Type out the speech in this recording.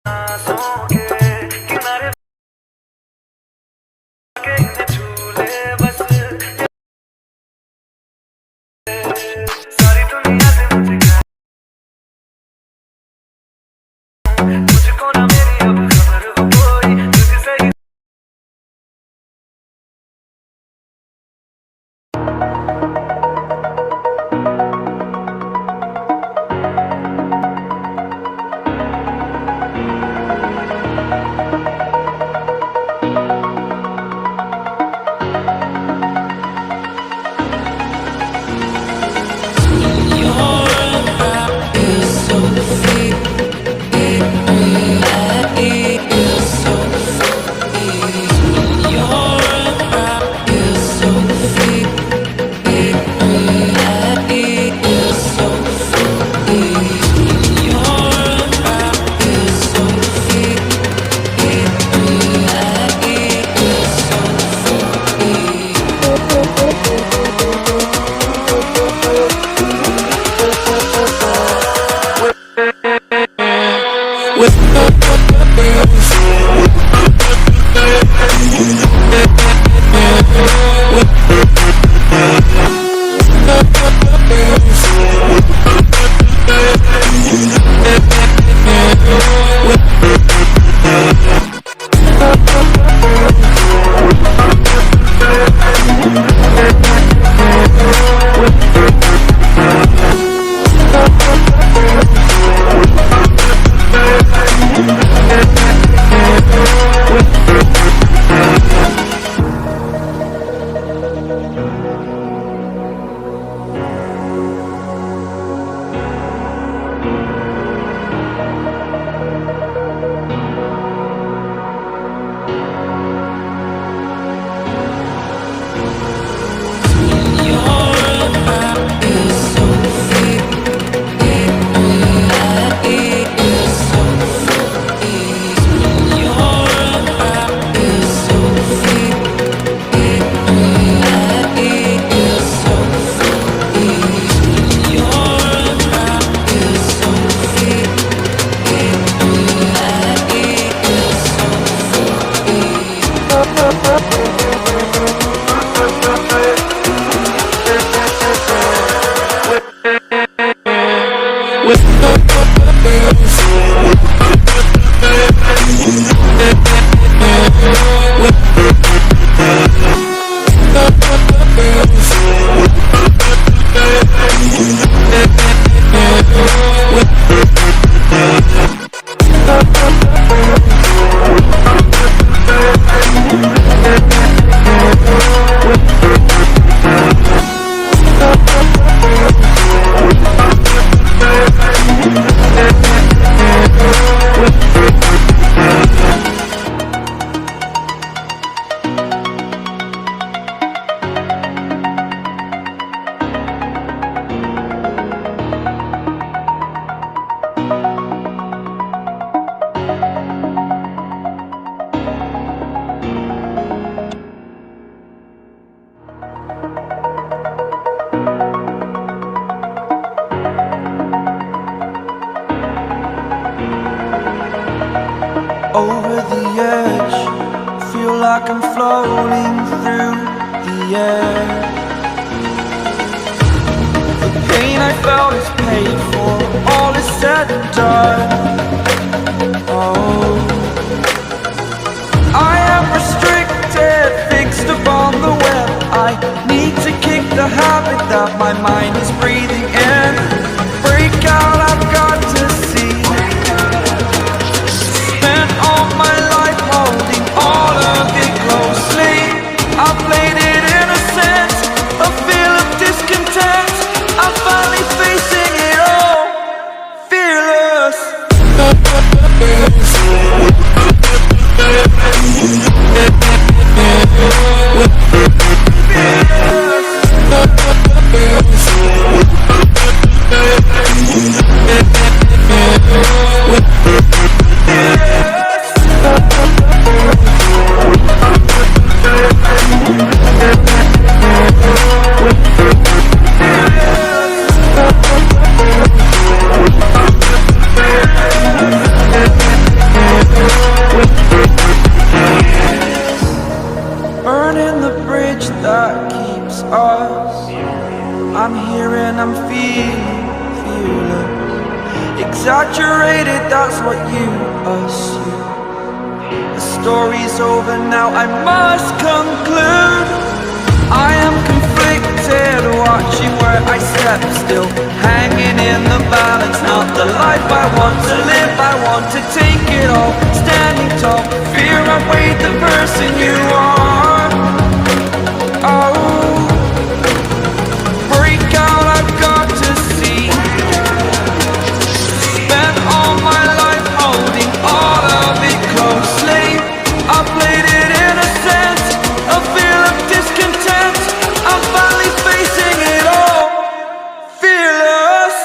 सांसों के किनारे के झूले बस सारी दुनिया से मुझको ना मेरी अब खबर हो कोई तुझसे ही over the edge, feel like I'm floating through the air. The pain I felt is paid for, all is said and done. Oh, I am restricted, fixed upon the web. I need to kick the habit that my mind is breathing in. Break out, I've got to see. Spent all my life holding all of it closely. I played it innocent, a feel of discontent. I'm finally facing it all, fearless. exaggerated, that's what you assume. The story's over now, I must conclude. I am conflicted, watching where I step still, hanging in the balance. Not the life I want to live, I want to take it all, standing tall. Fear I've weighed the person you are. Oh, break out, I've got to see. Spent all my life holding all of it closely. I played it innocent, a feel of discontent. I'm finally facing it all, fearless.